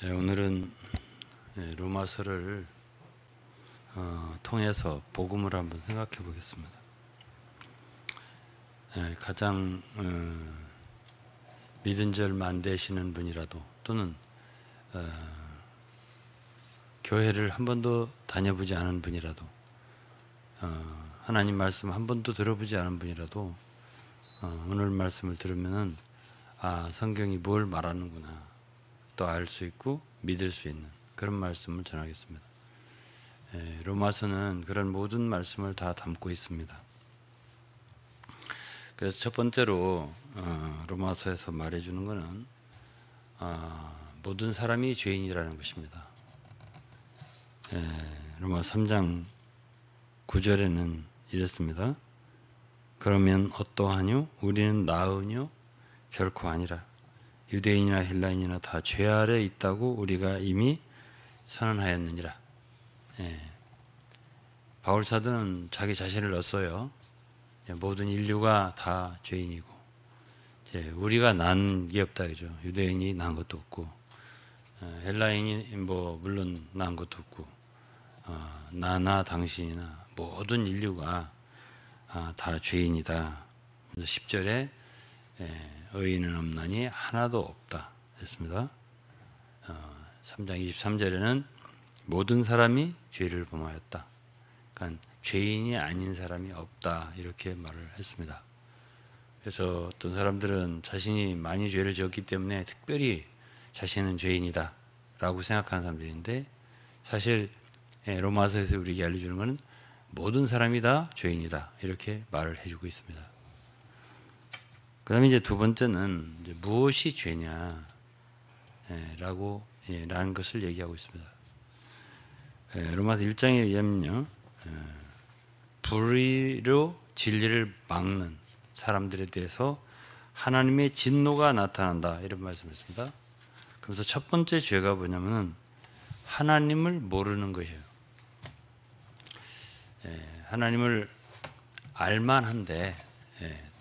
오늘은 로마서를 통해서 복음을 한번 생각해 보겠습니다. 가장 믿은 지 얼마 안 되시는 분이라도 또는 교회를 한 번도 다녀보지 않은 분이라도 하나님 말씀 한 번도 들어보지 않은 분이라도 오늘 말씀을 들으면은 성경이 뭘 말하는구나 또 알 수 있고 믿을 수 있는 그런 말씀을 전하겠습니다. 로마서는 그런 모든 말씀을 다 담고 있습니다. 그래서 첫 번째로 로마서에서 말해주는 것은 모든 사람이 죄인이라는 것입니다. 로마 3장 9절에는 이랬습니다. 그러면 어떠하뇨? 우리는 나으뇨? 결코 아니라 유대인이나 헬라인이나 다 죄 아래 있다고 우리가 이미 선언하였느니라. 바울 사도는 자기 자신을 넣었어요. 모든 인류가 다 죄인이고 우리가 난 게 없다 그죠. 유대인이 난 것도 없고 헬라인이 물론 난 것도 없고 나나 당신이나 모든 인류가 다 죄인이다. 10절에 의인은 없나니 하나도 없다 했습니다. 3장 23절에는 모든 사람이 죄를 범하였다. 그러니까 죄인이 아닌 사람이 없다 이렇게 말을 했습니다. 그래서 어떤 사람들은 자신이 많이 죄를 지었기 때문에 특별히 자신은 죄인이다 라고 생각하는 사람들인데 사실 로마서에서 우리에게 알려주는 것은 모든 사람이 다 죄인이다 이렇게 말을 해주고 있습니다. 그 다음에 이제 두 번째는 이제 무엇이 죄냐 라는 것을 얘기하고 있습니다. 로마서 1장에 의하면요, 불의로 진리를 막는 사람들에 대해서 하나님의 진노가 나타난다 이런 말씀을 했습니다. 그래서 첫 번째 죄가 뭐냐면은 하나님을 모르는 것이에요. 하나님을 알만한데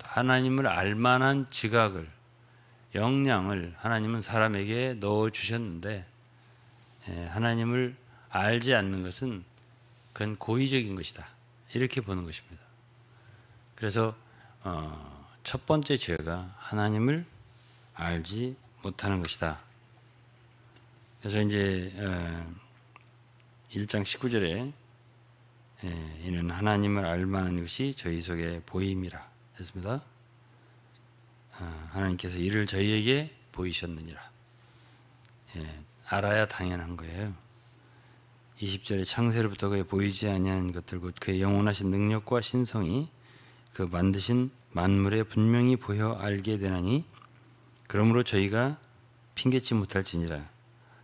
하나님을 알만한 지각을 역량을 하나님은 사람에게 넣어주셨는데 하나님을 알지 않는 것은 그건 고의적인 것이다 이렇게 보는 것입니다. 그래서 첫 번째 죄가 하나님을 알지 못하는 것이다. 그래서 이제 1장 19절에 이는 하나님을 알만한 것이 저희 속에 보임이라 했습니다. 하나님께서 이를 저희에게 보이셨느니라. 알아야 당연한 거예요. 20절에 창세로부터 그의 보이지 아니한 것들 곧 그의 영원하신 능력과 신성이 그 만드신 만물에 분명히 보여 알게 되나니 그러므로 저희가 핑계치 못할지니라.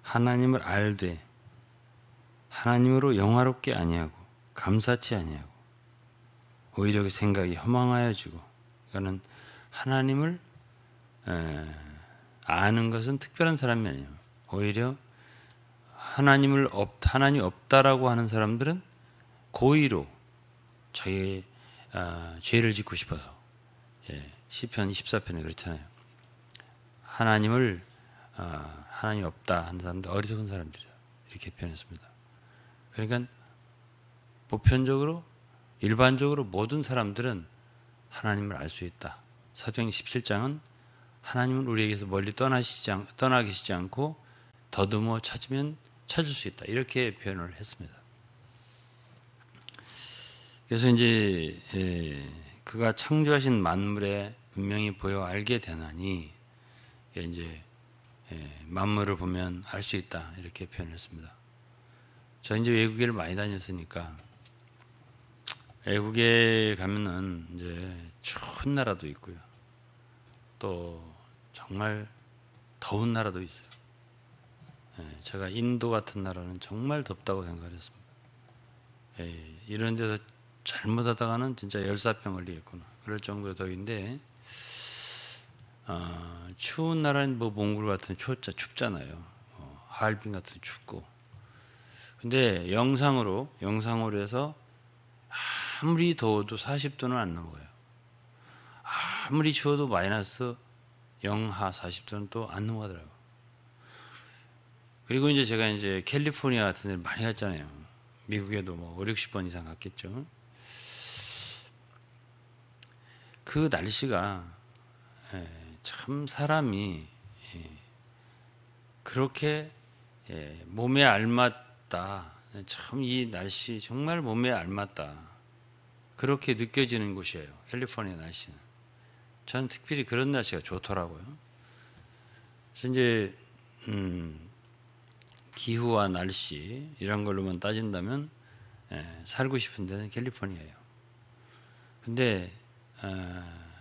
하나님을 알되 하나님으로 영화롭게 아니하고 감사치 아니하고 오히려 그 생각이 허망하여지고 그러니까는 하나님을 아는 것은 특별한 사람이 아니에요. 오히려 하나님 없다라고 하는 사람들은 고의로 자기의 죄를 짓고 싶어서 시편 24편에 그렇잖아요. 하나님 없다 하는 사람들 어리석은 사람들이다 이렇게 표현했습니다. 그러니까 보편적으로 일반적으로 모든 사람들은 하나님을 알 수 있다. 사도행전 17장은 하나님은 우리에게서 멀리 떠나 계시지 않고 더듬어 찾으면 찾을 수 있다. 이렇게 표현을 했습니다. 그래서 이제 그가 창조하신 만물에 분명히 보여 알게 되나니 이제 만물을 보면 알 수 있다. 이렇게 표현했습니다. 저 이제 외국에를 많이 다녔으니까 외국에 가면은 이제 추운 나라도 있고요. 또 정말 더운 나라도 있어요. 제가 인도 같은 나라는 정말 덥다고 생각을 했습니다. 이런 데서 잘못하다가는 진짜 열사병 걸리겠구나. 그럴 정도의 더위인데 추운 나라는 몽골 같은 춥잖아요. 하얼빈 같은 춥고. 근데 영상으로 해서 아무리 더워도 40도는 안 넘어가요. 아무리 추워도 마이너스 영하 40도는 또 안 넘어가더라고요. 그리고 이제 제가 이제 캘리포니아 같은 데 많이 갔잖아요. 미국에도 뭐 5, 60번 이상 갔겠죠. 그 날씨가 참 사람이 그렇게 몸에 알맞다. 참 이 날씨 정말 몸에 알맞다. 그렇게 느껴지는 곳이에요. 캘리포니아 날씨는. 저는 특별히 그런 날씨가 좋더라고요. 그래서 이제 기후와 날씨 이런 걸로만 따진다면 살고 싶은 데는 캘리포니아예요. 근데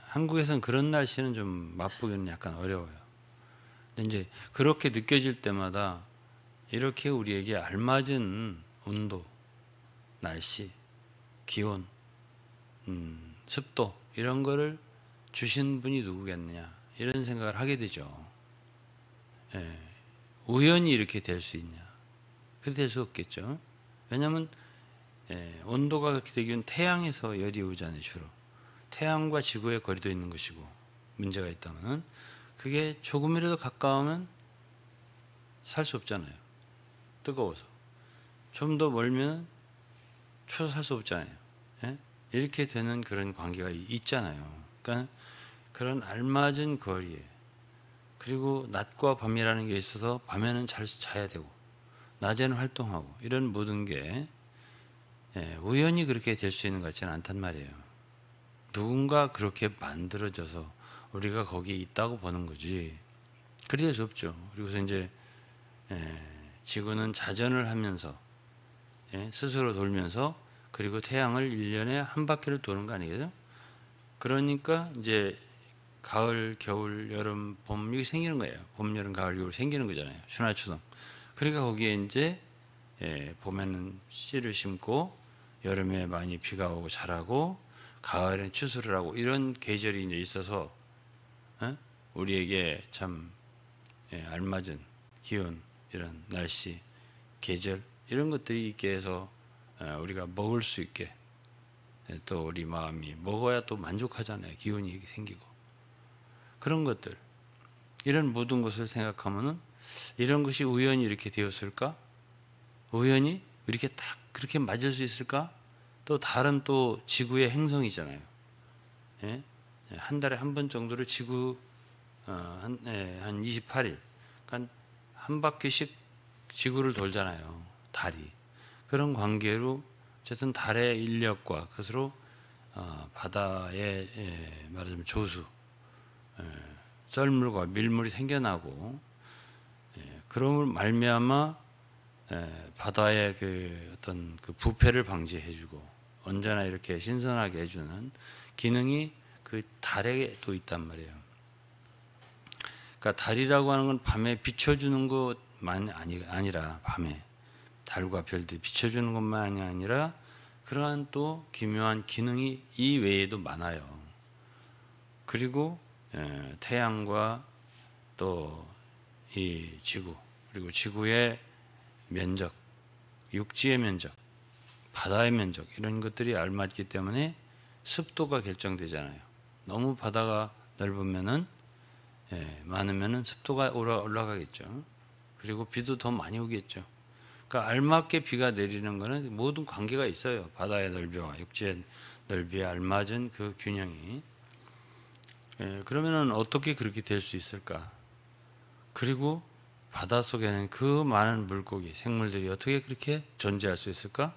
한국에서는 그런 날씨는 좀 맛보기는 약간 어려워요. 근데 이제 그렇게 느껴질 때마다 이렇게 우리에게 알맞은 온도, 날씨, 기온, 습도 이런 거를 주신 분이 누구겠느냐 이런 생각을 하게 되죠. 우연히 이렇게 될 수 있냐? 그렇게 될 수 없겠죠. 왜냐하면 온도가 그렇게 되기는 태양에서 열이 오잖아요. 주로 태양과 지구의 거리도 있는 것이고, 문제가 있다면 그게 조금이라도 가까우면 살 수 없잖아요. 뜨거워서. 좀 더 멀면 추워서 살 수 없잖아요. 이렇게 되는 그런 관계가 있잖아요. 그러니까 그런 알맞은 거리에, 그리고 낮과 밤이라는 게 있어서 밤에는 잘 자야 되고 낮에는 활동하고, 이런 모든 게 우연히 그렇게 될 수 있는 것 같지는 않단 말이에요. 누군가 그렇게 만들어져서 우리가 거기에 있다고 보는 거지 그럴 수 없죠. 그리고서 이제 지구는 자전을 하면서 스스로 돌면서, 그리고 태양을 1년에 한 바퀴를 도는 거 아니겠죠? 그러니까 이제 가을, 겨울, 여름, 봄 이게 생기는 거예요. 봄, 여름, 가을, 겨울 생기는 거잖아요.春夏秋冬. 그러니까 거기에 이제 봄에는 씨를 심고, 여름에 많이 비가 오고 자라고, 가을엔 추수를 하고, 이런 계절이 이제 있어서 우리에게 참 알맞은 기온, 이런 날씨, 계절 이런 것들이 있게 해서 우리가 먹을 수 있게, 또 우리 마음이 먹어야 또 만족하잖아요. 기운이 생기고. 그런 것들, 이런 모든 것을 생각하면은 이런 것이 우연히 이렇게 되었을까? 우연히 이렇게 딱 그렇게 맞을 수 있을까? 또 다른 또 지구의 행성이잖아요. 한 달에 한 번 정도를 지구 한 28일, 그러니까 한 바퀴씩 지구를 돌잖아요. 달이. 그런 관계로 어쨌든 달의 인력과 그것으로 바다에 말하자면 조수, 썰물과 밀물이 생겨나고, 그런 말미암아 바다의 그 어떤 그 부패를 방지해주고 언제나 이렇게 신선하게 해주는 기능이 그 달에 또 있단 말이에요. 그러니까 달이라고 하는 건 밤에 비춰주는 것만 아니라, 밤에 달과 별들이 비춰주는 것만이 아니라 그러한 또 기묘한 기능이 이 외에도 많아요. 그리고 태양과 또 이 지구, 그리고 지구의 면적, 육지의 면적, 바다의 면적, 이런 것들이 알맞기 때문에 습도가 결정되잖아요. 너무 바다가 넓으면은 많으면은 습도가 올라가겠죠. 그리고 비도 더 많이 오겠죠. 그러니까 알맞게 비가 내리는 것은 모든 관계가 있어요. 바다의 넓이와 육지의 넓이에 알맞은 그 균형이. 그러면은 어떻게 그렇게 될 수 있을까? 그리고 바닷속에는 그 많은 물고기, 생물들이 어떻게 그렇게 존재할 수 있을까?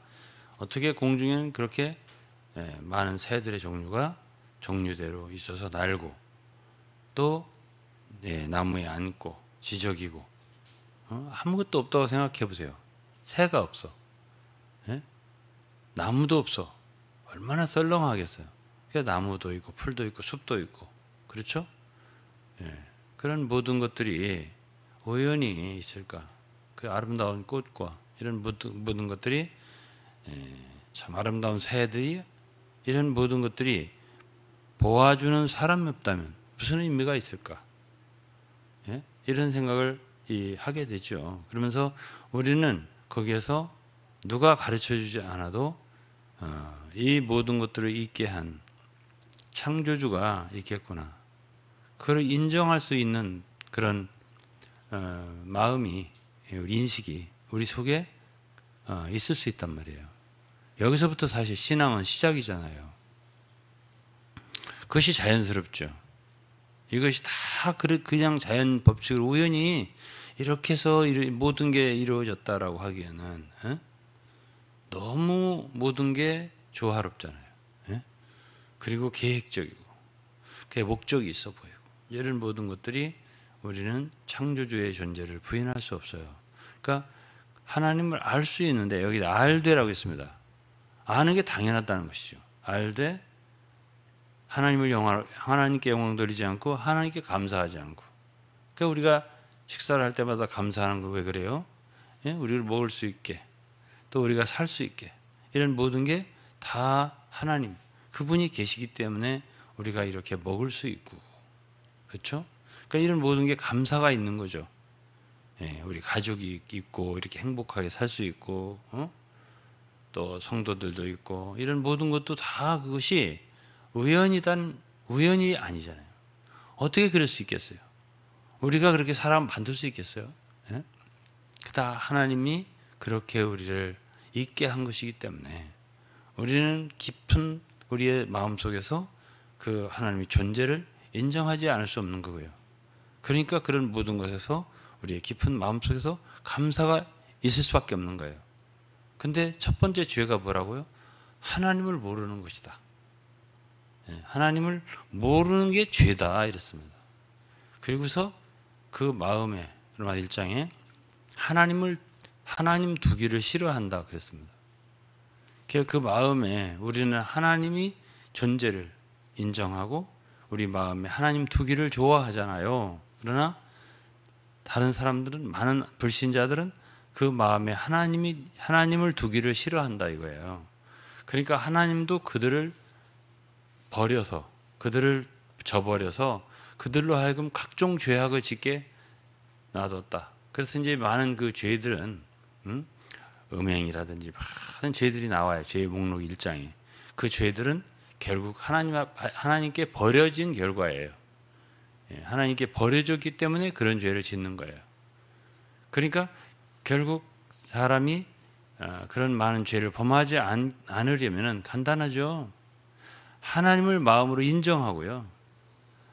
어떻게 공중에는 그렇게 많은 새들의 종류가 종류대로 있어서 날고, 또 나무에 앉고 지저귀고, 아무것도 없다고 생각해 보세요. 새가 없어. 나무도 없어. 얼마나 썰렁하겠어요. 그러니까 나무도 있고 풀도 있고 숲도 있고, 그렇죠? 그런 모든 것들이 우연히 있을까? 그 아름다운 꽃과 이런 모든 것들이, 참 아름다운 새들이, 이런 모든 것들이 보아주는 사람이 없다면 무슨 의미가 있을까? 이런 생각을 하게 되죠. 그러면서 우리는 거기에서 누가 가르쳐 주지 않아도 이 모든 것들을 있게 한 창조주가 있겠구나, 그걸 인정할 수 있는 그런 마음이 우리 인식이 우리 속에 있을 수 있단 말이에요. 여기서부터 사실 신앙은 시작이잖아요. 그것이 자연스럽죠. 이것이 다 그냥 자연 법칙으로 우연히 이렇게 해서 모든 게 이루어졌다라고 하기에는 너무 모든 게 조화롭잖아요. 그리고 계획적이고 그게 목적이 있어 보이고 이런 모든 것들이 우리는 창조주의 존재를 부인할 수 없어요. 그러니까 하나님을 알 수 있는데 여기 알되라고 했습니다. 아는 게 당연하다는 것이죠. 알되 하나님께 영광 돌리지 않고 하나님께 감사하지 않고. 그러니까 우리가 식사를 할 때마다 감사하는 거 왜 그래요? 우리를 먹을 수 있게 또 우리가 살 수 있게 이런 모든 게 다 하나님 그분이 계시기 때문에 우리가 이렇게 먹을 수 있고 그렇죠? 그러니까 이런 모든 게 감사가 있는 거죠. 우리 가족이 있고 이렇게 행복하게 살 수 있고 또 성도들도 있고 이런 모든 것도 다 그것이 우연이 아니잖아요. 어떻게 그럴 수 있겠어요? 우리가 그렇게 사람 만들 수 있겠어요? 다 하나님이 그렇게 우리를 있게 한 것이기 때문에 우리는 깊은 우리의 마음속에서 그 하나님의 존재를 인정하지 않을 수 없는 거예요. 그러니까 그런 모든 것에서 우리의 깊은 마음속에서 감사가 있을 수밖에 없는 거예요. 근데 첫 번째 죄가 뭐라고요? 하나님을 모르는 것이다. 하나님을 모르는 게 죄다 이랬습니다. 그리고서 그 마음에 로마 1장에 하나님 두기를 싫어한다 그랬습니다. 그 마음에 우리는 하나님이 존재를 인정하고 우리 마음에 하나님 두기를 좋아하잖아요. 그러나 다른 사람들은 많은 불신자들은 그 마음에 하나님을 두기를 싫어한다 이거예요. 그러니까 하나님도 그들을 버려서 그들을 저버려서 그들로 하여금 각종 죄악을 짓게 놔뒀다. 그래서 이제 많은 그 죄들은 음행이라든지 많은 죄들이 나와요. 죄의 목록 1장에. 그 죄들은 결국 하나님께 버려진 결과예요. 하나님께 버려졌기 때문에 그런 죄를 짓는 거예요. 그러니까 결국 사람이 그런 많은 죄를 범하지 않으려면 간단하죠. 하나님을 마음으로 인정하고요.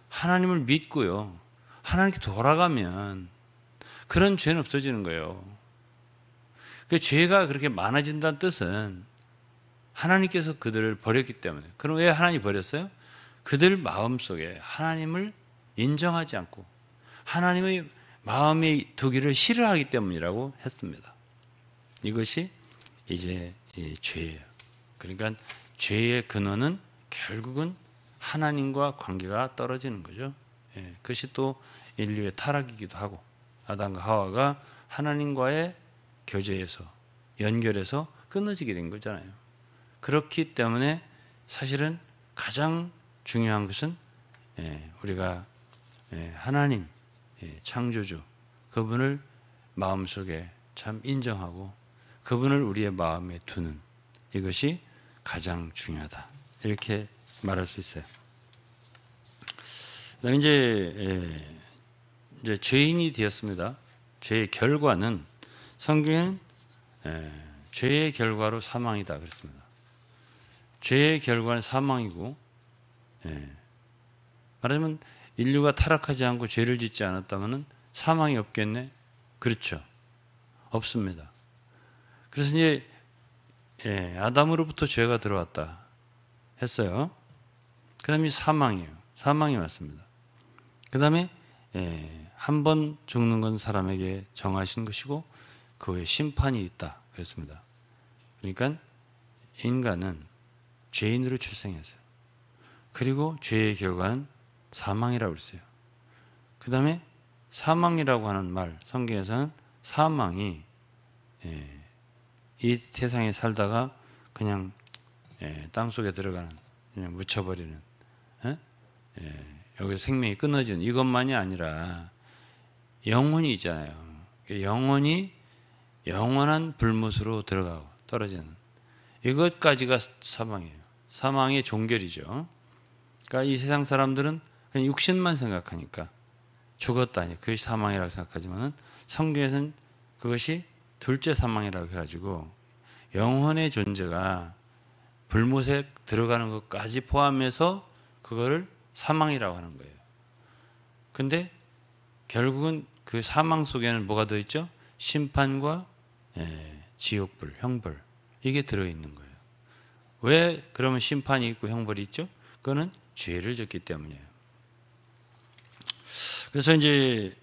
하나님을 믿고요. 하나님께 돌아가면 그런 죄는 없어지는 거예요. 그 죄가 그렇게 많아진다는 뜻은 하나님께서 그들을 버렸기 때문에. 그럼 왜 하나님이 버렸어요? 그들 마음속에 하나님을 인정하지 않고 하나님의 마음에 두기를 싫어하기 때문이라고 했습니다. 이것이 이제 죄예요. 그러니까 죄의 근원은 결국은 하나님과 관계가 떨어지는 거죠. 그것이 또 인류의 타락이기도 하고 아담과 하와가 하나님과의 교제에서 연결해서 끊어지게 된 거잖아요. 그렇기 때문에 사실은 가장 중요한 것은 우리가 하나님 창조주 그분을 마음속에 참 인정하고 그분을 우리의 마음에 두는 이것이 가장 중요하다. 이렇게 말할 수 있어요. 그다음에 이제 죄인이 되었습니다. 죄의 결과는 성경에는 죄의 결과로 사망이다 그랬습니다. 죄의 결과는 사망이고 말하자면 인류가 타락하지 않고 죄를 짓지 않았다면 사망이 없겠네? 그렇죠. 없습니다. 그래서 이제 아담으로부터 죄가 들어왔다 했어요. 그 다음에 사망이에요. 사망이 왔습니다. 그 다음에 한 번 죽는 건 사람에게 정하신 것이고 그 후에 심판이 있다 그랬습니다. 그러니까 인간은 죄인으로 출생했어요. 그리고 죄의 결과는 사망이라고 그랬어요. 그 다음에 사망이라고 하는 말 성경에서는 사망이 이 세상에 살다가 그냥 땅속에 들어가는 그냥 묻혀버리는 여기서 생명이 끊어지는 이것만이 아니라 영혼이 있잖아요. 영혼이 영원한 불못으로 들어가고 떨어지는 이것까지가 사망이에요. 사망의 종결이죠. 그러니까 이 세상 사람들은 그냥 육신만 생각하니까 죽었다. 그것이 사망이라고 생각하지만 성경에서는 그것이 둘째 사망이라고 해가지고 영혼의 존재가 불못에 들어가는 것까지 포함해서 그거를 사망이라고 하는 거예요. 근데 결국은 그 사망 속에는 뭐가 들어있죠? 심판과 지옥불, 형벌, 이게 들어있는 거예요. 왜 그러면 심판이 있고 형벌이 있죠? 그거는 죄를 졌기 때문이에요. 그래서 이제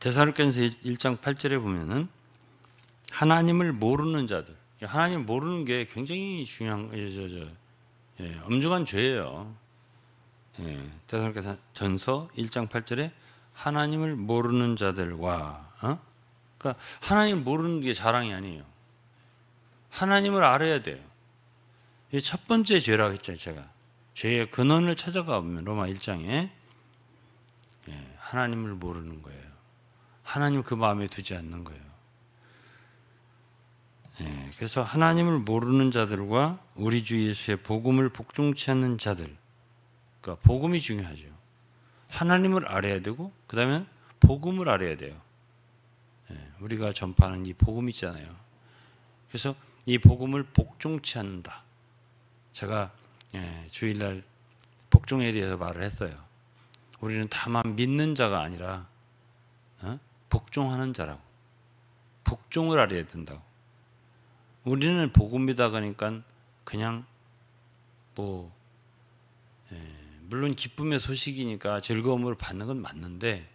데살로니가서 1장 8절에 보면은 하나님을 모르는 자들, 하나님 모르는 게 굉장히 중요한 엄중한 죄예요. 데살로니가 전서 1장 8절에 하나님을 모르는 자들과, 그러니까 하나님을 모르는 게 자랑이 아니에요. 하나님을 알아야 돼요. 이게 첫 번째 죄라고 했잖아요. 제가 죄의 근원을 찾아가 보면 로마 1장에 하나님을 모르는 거예요. 하나님 그 마음에 두지 않는 거예요. 그래서 하나님을 모르는 자들과 우리 주 예수의 복음을 복종치 않는 자들, 그러니까 복음이 중요하죠. 하나님을 알아야 되고 그 다음에 복음을 알아야 돼요. 우리가 전파하는 이 복음 있잖아요. 그래서 이 복음을 복종치 않는다. 제가 주일날 복종에 대해서 말을 했어요. 우리는 다만 믿는 자가 아니라 복종하는 자라고. 복종을 알아야 된다고. 우리는 복음이다 그러니까 그냥 물론 기쁨의 소식이니까 즐거움을 받는 건 맞는데,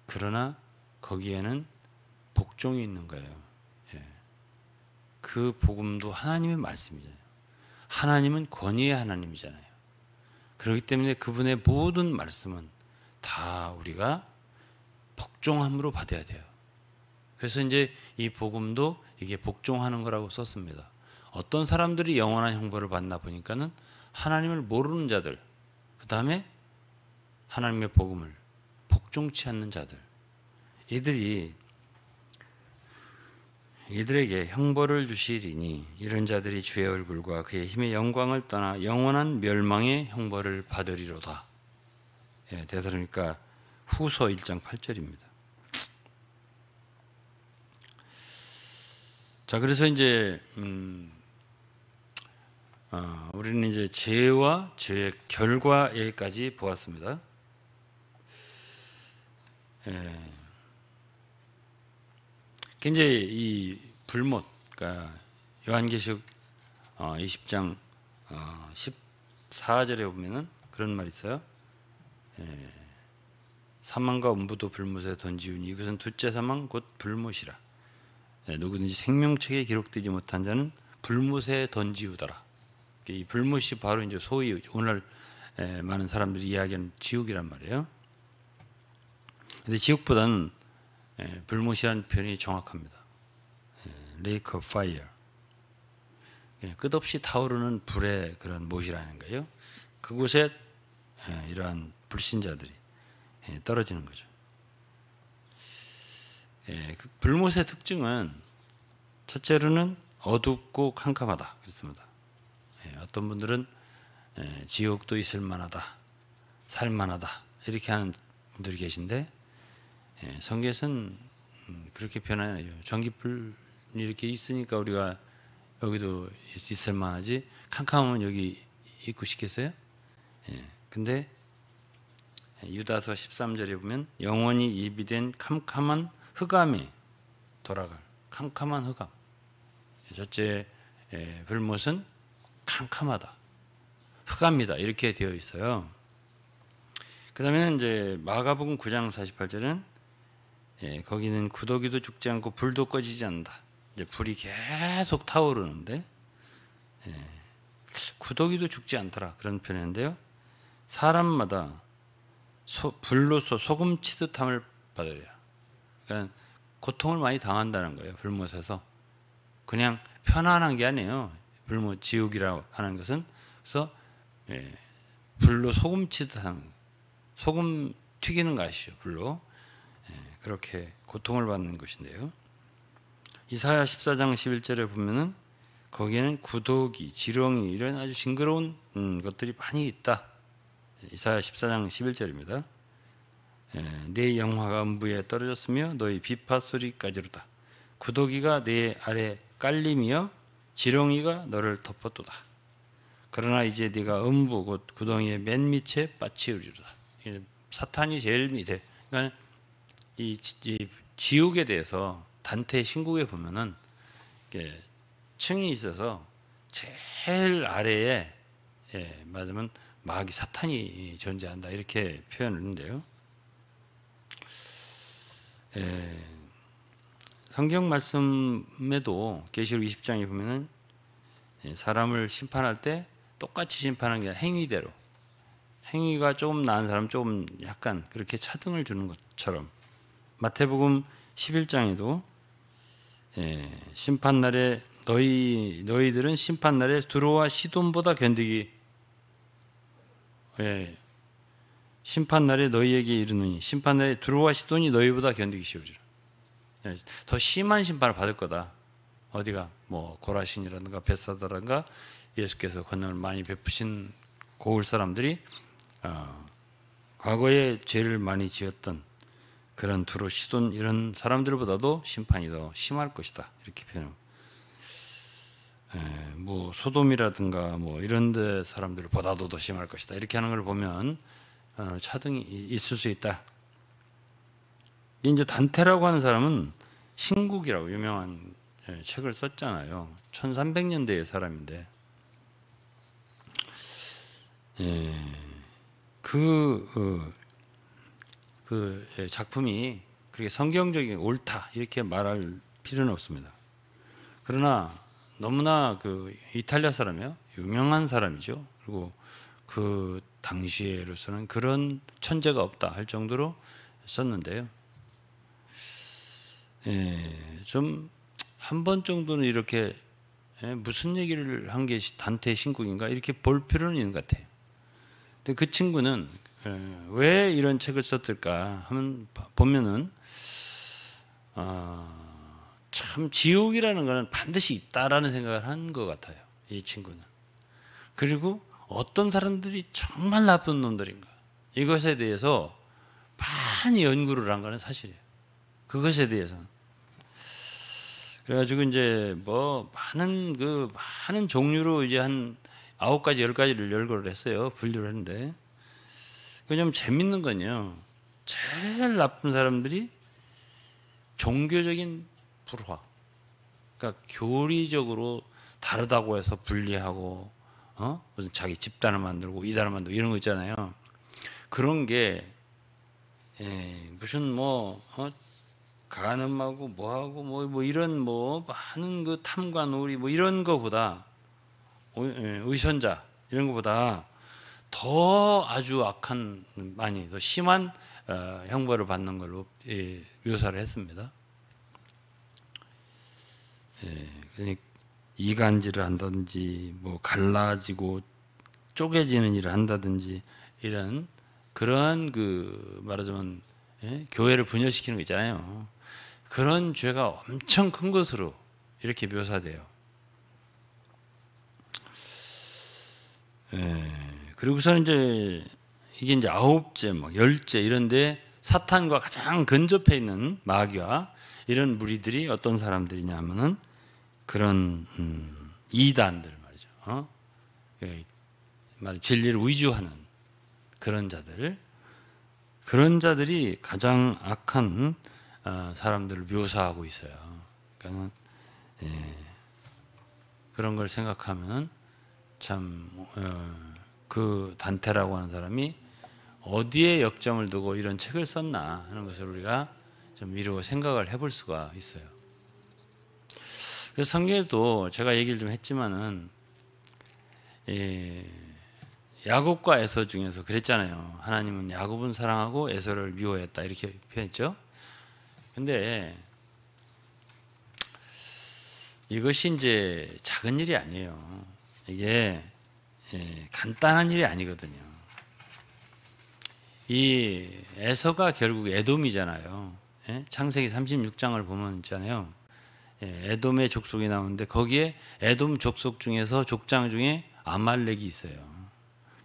그러나 거기에는 복종이 있는 거예요. 그 복음도 하나님의 말씀이잖아요. 하나님은 권위의 하나님이잖아요. 그렇기 때문에 그분의 모든 말씀은 다 우리가 복종함으로 받아야 돼요. 그래서 이제 이 복음도 이게 복종하는 거라고 썼습니다. 어떤 사람들이 영원한 형벌을 받나 보니까는 하나님을 모르는 자들, 그 다음에 하나님의 복음을 복종치 않는 자들, 이들에게 형벌을 주시리니 이런 자들이 주의 얼굴과 그의 힘의 영광을 떠나 영원한 멸망의 형벌을 받으리로다. 데살로니가 후서 1장 8절입니다. 자, 그래서 이제 우리는 이제 죄와 죄의 결과에까지 보았습니다. 이제 이 불못, 그러니까 요한계시록 20장 14절에 보면은 그런 말이 있어요. 사망과 음부도 불못에 던지우니 이것은 둘째 사망 곧 불못이라. 누구든지 생명책에 기록되지 못한 자는 불못에 던지우더라. 이 불못이 바로 이제 소위 오늘 많은 사람들이 이야기하는 지옥이란 말이에요. 근데 지옥보다는 불못이라는 표현이 정확합니다. Lake of Fire. 끝없이 타오르는 불의 그런 못이라는 거예요. 그곳에 이러한 불신자들이 떨어지는 거죠. 그 불못의 특징은 첫째로는 어둡고 캄캄하다 그렇습니다. 어떤 분들은 지옥도 있을 만하다, 살만하다 이렇게 하는 분들이 계신데, 성경에서는 그렇게 표현하죠. 전기불이 이렇게 있으니까 우리가 여기도 있을 만하지 캄캄하면 여기 있고 싶겠어요? 근데 유다서 13절에 보면 영원히 예비된 캄캄한 흑암에 돌아갈 캄캄한 흑암. 첫째 불못은 캄캄하다, 흑암이다 이렇게 되어 있어요. 그 다음에는 이제 마가복음 9장 48절은 거기는 구더기도 죽지 않고 불도 꺼지지 않는다. 이제 불이 계속 타오르는데 구더기도 죽지 않더라 그런 표현인데요. 사람마다 불로서 소금 치듯함을 받으랴. 그러니까 고통을 많이 당한다는 거예요. 불못에서 그냥 편안한 게 아니에요. 불못 지옥이라고 하는 것은 그래서 불로 소금 치듯한, 소금 튀기는 거 아시죠? 불로 그렇게 고통을 받는 것인데요. 이사야 14장 11절에 보면은 거기에는 구더기, 지렁이 이런 아주 징그러운 것들이 많이 있다. 이사야 14장 11절입니다. 네 영화가 음부에 떨어졌으며 너희 비파 소리까지로다. 구더기가 네 아래 깔림이여 지렁이가 너를 덮었도다. 그러나 이제 네가 음부 곧 구덩이의 맨 밑에 빠치우리로다. 사탄이 제일 밑에. 그러니까 이 지옥에 대해서 단테의 신국에 보면은 층이 있어서 제일 아래에 말하자면 마귀 사탄이 존재한다 이렇게 표현을 했는데요. 성경 말씀에도 계시록 20장에 보면은 사람을 심판할 때 똑같이 심판하는 게 아니라 행위대로, 행위가 조금 나은 사람 조금 약간 그렇게 차등을 주는 것처럼 마태복음 11장에도 심판날에 너희들은 심판날에 두로와 시돈보다 견디기 심판날에 너희에게 이르노니 심판날에 두로와 시돈이 너희보다 견디기 쉬우리라. 더 심한 심판을 받을 거다. 어디가 뭐 고라신이라든가 벳사다라든가 예수께서 권능을 많이 베푸신 고을 사람들이 과거에 죄를 많이 지었던 그런 두로 시돈 이런 사람들보다도 심판이 더 심할 것이다 이렇게 표현합니다. 뭐 소돔이라든가 뭐 이런 데 사람들보다도 더 심할 것이다 이렇게 하는 걸 보면 차등이 있을 수 있다. 이제 단테라고 하는 사람은 신국이라고 유명한 책을 썼잖아요. 1300년대의 사람인데 그 작품이 그렇게 성경적인 옳다 이렇게 말할 필요는 없습니다. 그러나 너무나 그 이탈리아 사람이에요. 유명한 사람이죠. 그리고 그 당시에로서는 그런 천재가 없다 할 정도로 썼는데요. 좀 한 번 정도는 이렇게 무슨 얘기를 한 게 단테의 신국인가 이렇게 볼 필요는 있는 것 같아요. 근데 그 친구는 왜 이런 책을 썼을까 하면 보면은 참 지옥이라는 것은 반드시 있다라는 생각을 한 것 같아요. 이 친구는. 그리고 어떤 사람들이 정말 나쁜 놈들인가 이것에 대해서 많이 연구를 한 거는 사실이에요. 그것에 대해서는. 그래가지고 이제 뭐 많은 종류로 이제 한 9가지 10가지를 열거를 했어요. 분류를 했는데 그 좀 재밌는 건요. 제일 나쁜 사람들이 종교적인 불화, 그러니까 교리적으로 다르다고 해서 분리하고 무슨 자기 집단을 만들고 이단을 만들고 이런 거 있잖아요. 그런 게 무슨 뭐 가늠하고 뭐하고 뭐 이런 뭐 많은 그 탐과 놀이 뭐 이런 거보다 의선자 이런 거보다 더 아주 악한 많이 더 심한 형벌을 받는 걸로 묘사를 했습니다. 그러니까 이간질을 한다든지 뭐 갈라지고 쪼개지는 일을 한다든지 이런 그런 그 말하자면 교회를 분열시키는 거 있잖아요. 그런 죄가 엄청 큰 것으로 이렇게 묘사돼요. 그리고서는 이제 이게 이제 9째, 막 10째 이런데 사탄과 가장 근접해 있는 마귀와 이런 무리들이 어떤 사람들이냐면은 그런 이단들 말이죠. 진리를 위조하는 그런 자들, 그런 자들이 가장 악한 사람들을 묘사하고 있어요. 그러니까 그런 걸 생각하면 참 그 단테라고 하는 사람이 어디에 역점을 두고 이런 책을 썼나 하는 것을 우리가 좀 미루어 생각을 해볼 수가 있어요. 그래서 성경에도 제가 얘기를 좀 했지만은 야곱과 에서 중에서 그랬잖아요. 하나님은 야곱은 사랑하고 에서를 미워했다 이렇게 표현했죠. 근데 이것이 이제 작은 일이 아니에요. 이게 간단한 일이 아니거든요. 이 에서가 결국 에돔이잖아요. 창세기 36장을 보면 있잖아요. 에돔의 족속이 나오는데 거기에 에돔 족속 중에서 족장 중에 아말렉이 있어요.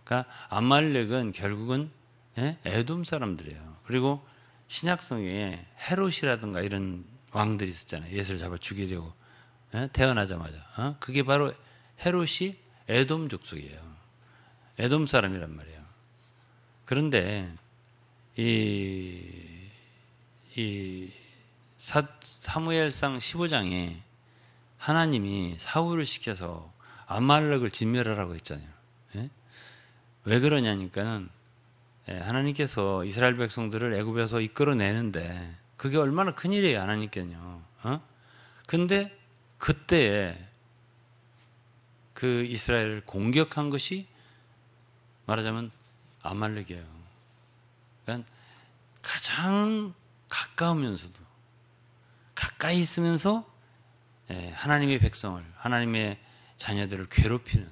그러니까 아말렉은 결국은 에돔 사람들이에요. 그리고 신약성에 헤롯이라든가 이런 왕들이 있었잖아요. 예수를 잡아 죽이려고 태어나자마자. 그게 바로 헤롯이 에돔 족속이에요. 에돔 사람이란 말이에요. 그런데 이 사무엘상 15장에 하나님이 사울을 시켜서 아말렉을 진멸하라고 했잖아요. 예? 왜 그러냐니까는 하나님께서 이스라엘 백성들을 애굽에서 이끌어내는데 그게 얼마나 큰일이에요, 하나님께는요. 근데 그때에 그 이스라엘을 공격한 것이 말하자면 아말렉이에요. 그러니까 가장 가까우면서도 가까이 있으면서 하나님의 백성을, 하나님의 자녀들을 괴롭히는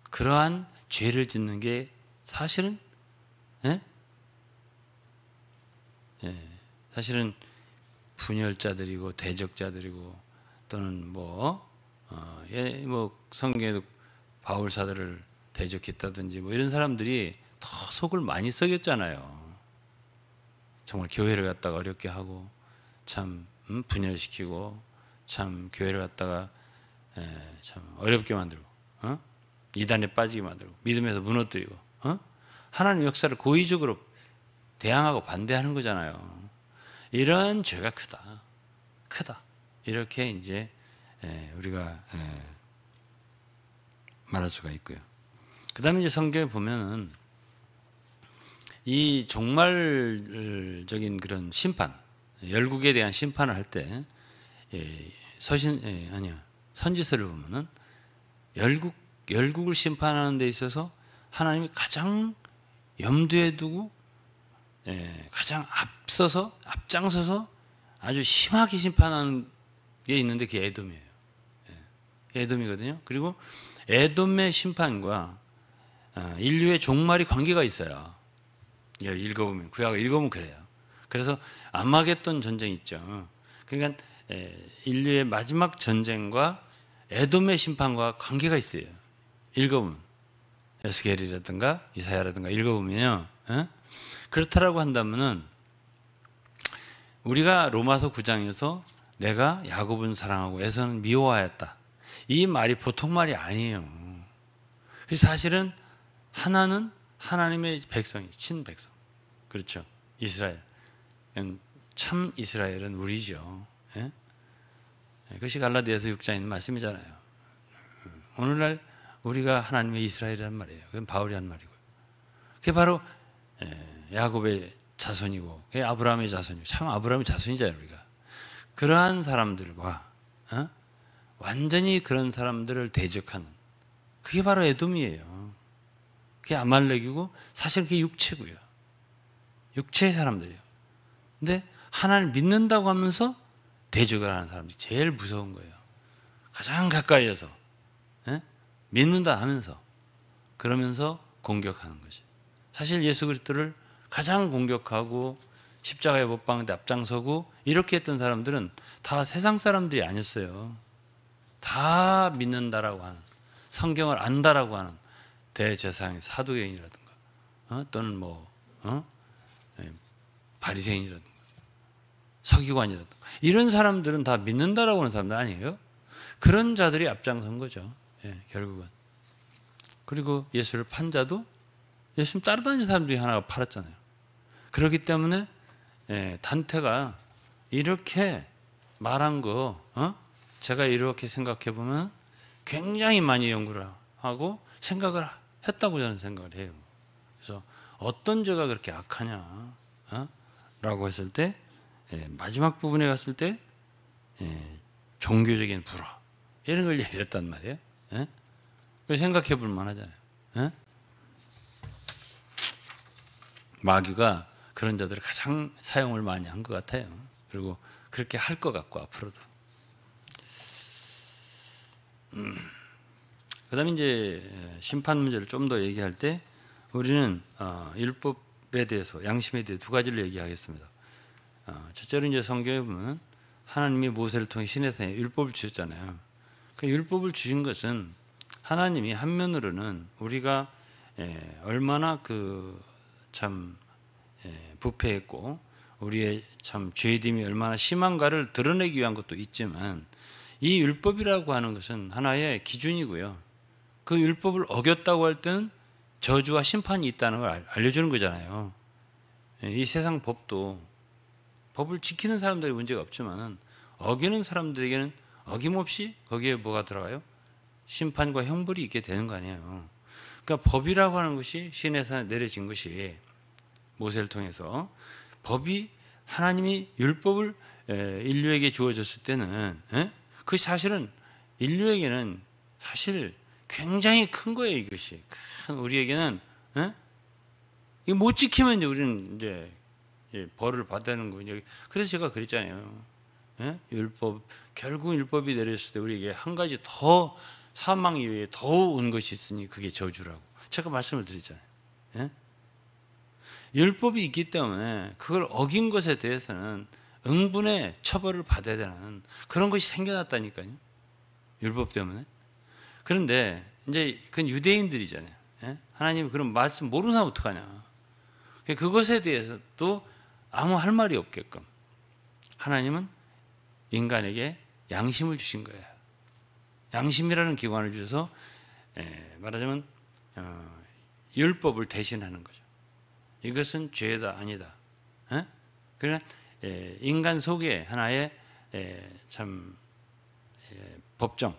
그러한 죄를 짓는 게 사실은 사실은 분열자들이고 대적자들이고 또는 뭐 성경에도 바울 사도를 대적했다든지 뭐 이런 사람들이 더 속을 많이 썩였잖아요. 정말 교회를 갖다가 어렵게 하고 참 분열시키고 참 교회를 갖다가 참 어렵게 만들고 이단에 빠지게 만들고 믿음에서 무너뜨리고 하나님 역사를 고의적으로 대항하고 반대하는 거잖아요. 이런 죄가 크다 이렇게 이제 우리가 말할 수가 있고요. 그 다음에 이제 성경에 보면은 이 종말적인 그런 심판, 열국에 대한 심판을 할 때 선지서를 보면은 열국을 심판하는 데 있어서 하나님이 가장 염두에 두고 가장 앞장서서 아주 심하게 심판하는 게 있는데 그게 에돔이에요. 에돔이거든요. 그리고 에돔의 심판과 인류의 종말이 관계가 있어요. 읽어보면 구약을 읽어보면 그래요. 그래서 아마겟돈 전쟁이 있죠. 그러니까 인류의 마지막 전쟁과 에돔의 심판과 관계가 있어요. 읽어보면 에스겔이라든가 이사야라든가 읽어보면요. 그렇다라고 한다면은 우리가 로마서 9장에서 내가 야곱은 사랑하고 에서는 미워하였다. 이 말이 보통 말이 아니에요. 사실은 하나는 하나님의 백성이 친백성. 그렇죠. 이스라엘. 참 이스라엘은 우리죠. 그것이 갈라디아서 6장에 있는 말씀이잖아요. 오늘날 우리가 하나님의 이스라엘이란 말이에요. 그건 바울이 한 말이고요. 그게 바로 야곱의 자손이고 그게 아브라함의 자손이고 참 아브라함의 자손이잖아요. 우리가. 그러한 사람들과 완전히 그런 사람들을 대적하는 그게 바로 에돔이에요. 그게 아말렉이고 사실 그게 육체고요. 육체의 사람들이에요. 근데 하나님을 믿는다고 하면서 대적을 하는 사람들이 제일 무서운 거예요. 가장 가까이에서 믿는다 하면서 그러면서 공격하는 것이. 사실 예수 그리스도를 가장 공격하고 십자가에 못 박는데 앞장서고 이렇게 했던 사람들은 다 세상 사람들이 아니었어요. 다 믿는다라고 하는 성경을 안다라고 하는 대제사장의 사두개인이라든가 또는 바리새인이라든가 서기관이라든가 이런 사람들은 다 믿는다라고 하는 사람들 아니에요? 그런 자들이 앞장선 거죠. 결국은. 그리고 예수를 판 자도 예수님 따라다니는 사람 중에 하나가 팔았잖아요. 그렇기 때문에 단테가 이렇게 말한 거 제가 이렇게 생각해 보면 굉장히 많이 연구를 하고 생각을 했다고 저는 생각을 해요. 그래서 어떤 죄가 그렇게 악하냐 라고 했을 때 마지막 부분에 갔을 때 종교적인 불화 이런 걸 얘기했단 말이에요. 생각해 볼 만하잖아요. 마귀가 그런 자들을 가장 사용을 많이 한 것 같아요. 그리고 그렇게 할 것 같고 앞으로도. 그 다음에 이제 심판 문제를 좀 더 얘기할 때 우리는 율법에 대해서 양심에 대해 두 가지를 얘기하겠습니다. 첫째로 이제 성경에 보면 하나님이 모세를 통해 시내산에 율법을 주셨잖아요. 그 율법을 주신 것은 하나님이 한면으로는 우리가 얼마나 참 부패했고 우리의 참 죄됨이 얼마나 심한가를 드러내기 위한 것도 있지만 이 율법이라고 하는 것은 하나의 기준이고요. 그 율법을 어겼다고 할 때는 저주와 심판이 있다는 걸 알려주는 거잖아요. 이 세상 법도 법을 지키는 사람들이 문제가 없지만 어기는 사람들에게는 어김없이 거기에 뭐가 들어가요? 심판과 형벌이 있게 되는 거 아니에요. 그러니까 법이라고 하는 것이 시내에서 내려진 것이 모세를 통해서 법이 하나님이 율법을 인류에게 주어졌을 때는 그 사실은 인류에게는 사실 굉장히 큰 거예요. 이것이 큰 우리에게는 이거 못 지키면 이제 우리는 이제 벌을 받는 거예요. 그래서 제가 그랬잖아요. 율법 결국 율법이 내렸을 때 우리에게 한 가지 더 사망 이외에 더 온 것이 있으니 그게 저주라고 제가 말씀을 드렸잖아요. 율법이 있기 때문에 그걸 어긴 것에 대해서는 응분의 처벌을 받아야 되는 그런 것이 생겨났다니까요. 율법 때문에. 그런데 이제 그건 유대인들이잖아요. 하나님이 그런 말씀 모르는 사람 어떡하냐. 그것에 대해서도 아무 할 말이 없게끔 하나님은 인간에게 양심을 주신 거예요. 양심이라는 기관을 주셔서 말하자면 율법을 대신하는 거죠. 이것은 죄다 아니다. 그러나 인간 속에 하나의 참 법정,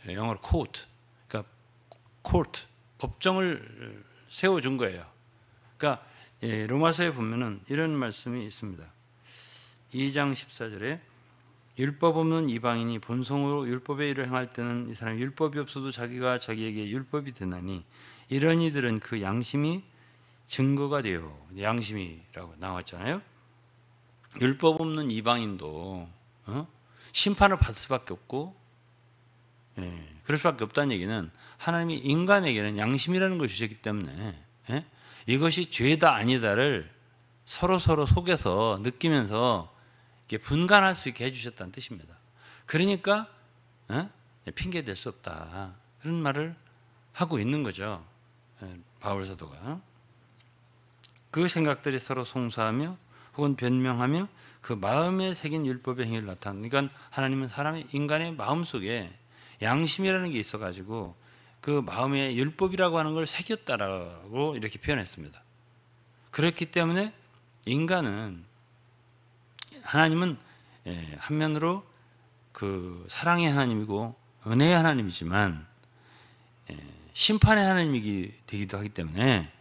영어로 코트, 그러니까 코트, 법정을 세워준 거예요. 그러니까 로마서에 보면은 이런 말씀이 있습니다. 2장 14절에 율법 없는 이방인이 본성으로 율법의 일을 행할 때는 이 사람이 율법이 없어도 자기가 자기에게 율법이 되나니 이런 이들은 그 양심이 증거가 돼요. 양심이라고 나왔잖아요. 율법 없는 이방인도 심판을 받을 수밖에 없고 그럴 수밖에 없다는 얘기는 하나님이 인간에게는 양심이라는 걸 주셨기 때문에 이것이 죄다 아니다를 서로 속에서 느끼면서 이렇게 분간할 수 있게 해주셨다는 뜻입니다. 그러니까 핑계 댈 수 없다 그런 말을 하고 있는 거죠. 바울 사도가 그 생각들이 서로 송사하며 혹은 변명하며 그 마음에 새긴 율법의 행위를 나타내는. 그러니까 하나님은 사람의 인간의 마음 속에 양심이라는 게 있어가지고 그 마음에 율법이라고 하는 걸 새겼다라고 이렇게 표현했습니다. 그렇기 때문에 인간은 하나님은 한면으로 그 사랑의 하나님이고 은혜의 하나님이지만 심판의 하나님이 되기도 하기 때문에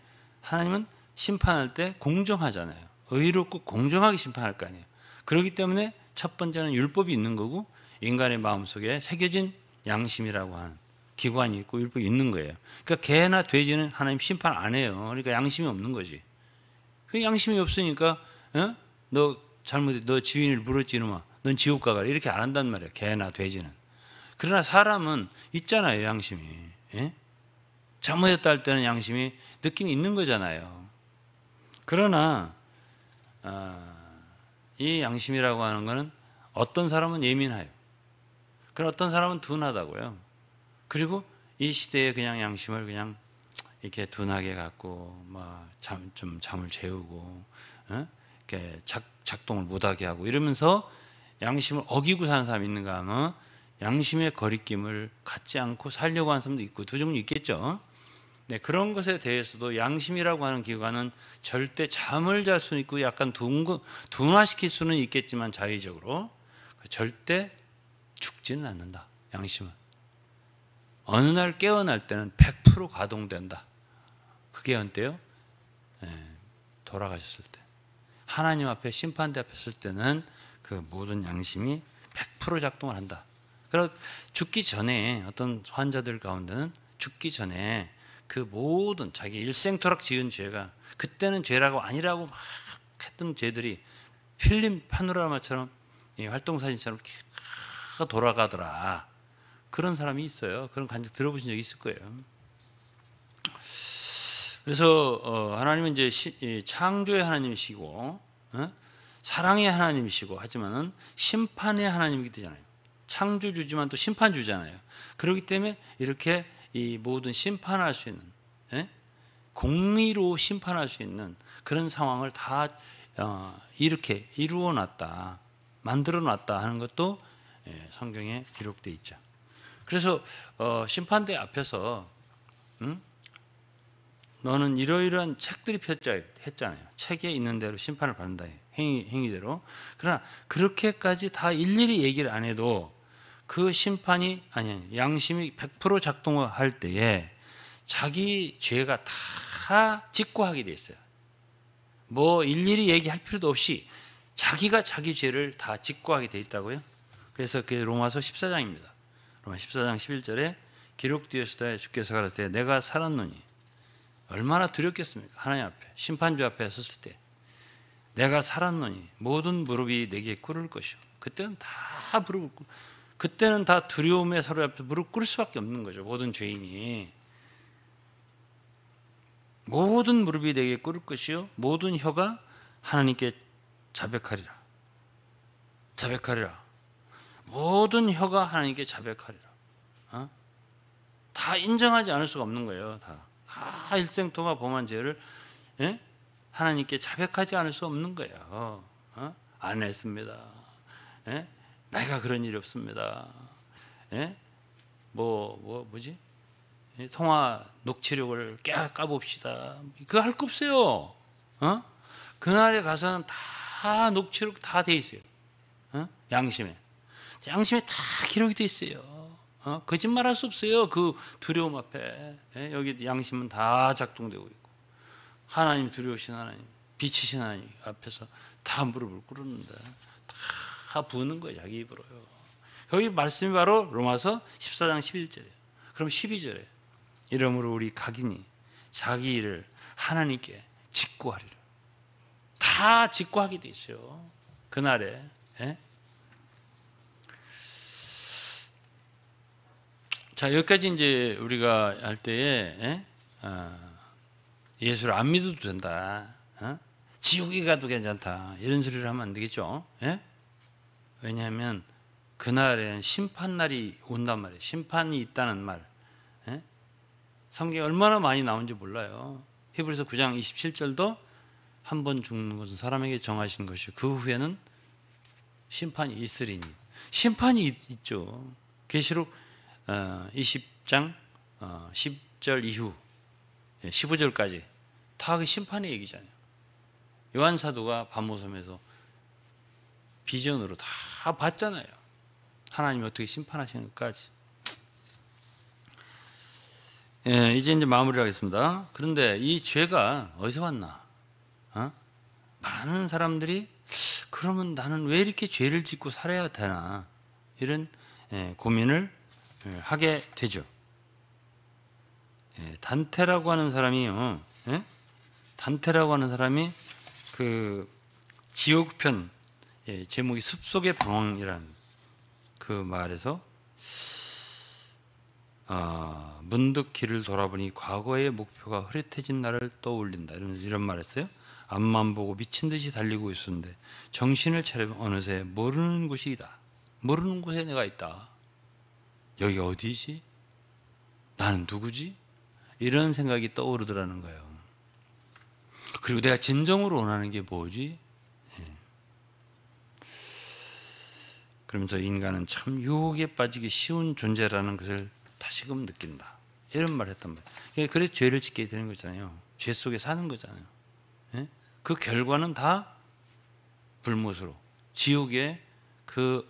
하나님은 심판할 때 공정하잖아요. 의롭고 공정하게 심판할 거 아니에요. 그렇기 때문에 첫 번째는 율법이 있는 거고 인간의 마음속에 새겨진 양심이라고 하는 기관이 있고 율법이 있는 거예요. 그러니까 개나 돼지는 하나님 심판 안 해요. 그러니까 양심이 없는 거지. 그 양심이 없으니까 너 잘못해 너 지인을 물었지 이놈아 넌 지옥 가라 이렇게 안 한단 말이에요. 개나 돼지는. 그러나 사람은 있잖아요. 양심이. 잘못했다 할 때는 양심이 느낌이 있는 거잖아요. 그러나 이 양심이라고 하는 거는 어떤 사람은 예민해요. 그럼 어떤 사람은 둔하다고요. 그리고 이 시대에 그냥 양심을 그냥 이렇게 둔하게 갖고 좀 잠을 재우고 이렇게 작동을 못하게 하고 이러면서 양심을 어기고 사는 사람이 있는가 하면 양심의 거리낌을 갖지 않고 살려고 하는 사람도 있고 두 종류 있겠죠. 네, 그런 것에 대해서도 양심이라고 하는 기관은 절대 잠을 잘 수는 있고 약간 둔화시킬 수는 있겠지만 자의적으로 절대 죽지는 않는다. 양심은 어느 날 깨어날 때는 100% 가동된다. 그게 언제요? 돌아가셨을 때 하나님 앞에 심판대 앞에 설 때는 그 모든 양심이 100% 작동을 한다. 그리고 죽기 전에 어떤 환자들 가운데는 죽기 전에 그 모든 자기 일생토록 지은 죄가 그때는 죄라고 아니라고 막 했던 죄들이 필름 파노라마처럼 활동사진처럼 돌아가더라. 그런 사람이 있어요. 그런 간증 들어보신 적 있을 거예요. 그래서 하나님은 이제 창조의 하나님이시고 사랑의 하나님이시고 하지만은 심판의 하나님이기 때문에 창조주지만 또 심판주잖아요. 그렇기 때문에 이렇게 이 모든 심판할 수 있는 공의로 심판할 수 있는 그런 상황을 다 이렇게 이루어 놨다, 만들어 놨다 하는 것도 성경에 기록되어 있죠. 그래서 심판대 앞에서 너는 이러이러한 책들이 폈자 했잖아요. 책에 있는 대로 심판을 받는다, 행위대로. 그러나 그렇게까지 다 일일이 얘기를 안 해도 그 심판이 양심이 100% 작동할 때에 자기 죄가 다 직고하게 돼 있어요. 뭐 일일이 얘기할 필요도 없이 자기가 자기 죄를 다 직고하게 돼 있다고요. 그래서 그게 로마서 14장입니다. 로마 14장 11절에 기록되었으되 주께서 가라사대 내가 살았노니. 얼마나 두렵겠습니까? 하나님 앞에, 심판주 앞에 섰을 때 내가 살았노니 모든 무릎이 내게 꿇을 것이요. 그때는 다 무릎 꿇고, 그때는 다 두려움에 서로 앞에 무릎 꿇을 수밖에 없는 거죠. 모든 죄인이. 모든 무릎이 내게 꿇을 것이요 모든 혀가 하나님께 자백하리라. 자백하리라. 모든 혀가 하나님께 자백하리라. 다 인정하지 않을 수가 없는 거예요. 다 일생 동안 범한 죄를 하나님께 자백하지 않을 수 없는 거예요. 안 했습니다. 내가 그런 일이 없습니다. 뭐지? 통화 녹취록을 까봅시다. 그거 할 거 없어요. 그날에 가서는 다 녹취록 다 돼 있어요. 양심에 다 기록이 돼 있어요. 거짓말할 수 없어요. 그 두려움 앞에. 여기 양심은 다 작동되고 있고, 하나님 두려우신 하나님, 빛이신 하나님 앞에서 다 무릎을 꿇었는데 다 부는 거예요. 자기 입으로요. 여기 말씀이 바로 로마서 14장 11절이에요. 그럼 12절에 이러므로 우리 각인이 자기 일을 하나님께 직고하리라. 다 직고하게 돼 있어요. 그날에. 자, 여기까지 이제 우리가 할 때에 예수를 안 믿어도 된다, 지옥에 가도 괜찮다, 이런 소리를 하면 안 되겠죠. 왜냐하면 그날에는 심판날이 온단 말이에요. 심판이 있다는 말. 성경에 얼마나 많이 나온지 몰라요. 히브리서 9장 27절도 한 번 죽는 것은 사람에게 정하신 것이요 그 후에는 심판이 있으리니. 심판이 있죠. 계시록 20장 10절 이후 15절까지 다 그 심판의 얘기잖아요. 요한 사도가 밤모섬에서 비전으로 다 봤잖아요. 하나님이 어떻게 심판하시는 것까지. 이제 마무리를 하겠습니다. 그런데 이 죄가 어디서 왔나? 많은 사람들이 그러면 나는 왜 이렇게 죄를 짓고 살아야 되나? 이런 고민을 하게 되죠. 단테라고 하는 사람이요. 단테라고 하는 사람이 그 지옥편 제목이 숲속의 방황이라는 그 말에서 문득 길을 돌아보니 과거의 목표가 흐릿해진 나를 떠올린다. 이런 말했어요. 앞만 보고 미친 듯이 달리고 있었는데 정신을 차리면 어느새 모르는 곳이다. 모르는 곳에 내가 있다. 여기가 어디지? 나는 누구지? 이런 생각이 떠오르더라는 거예요. 그리고 내가 진정으로 원하는 게 뭐지? 그러면서 인간은 참 유혹에 빠지기 쉬운 존재라는 것을 다시금 느낀다. 이런 말을 했단 말이에요. 그래서 죄를 짓게 되는 거잖아요. 죄 속에 사는 거잖아요. 그 결과는 다 불못으로 지옥의 그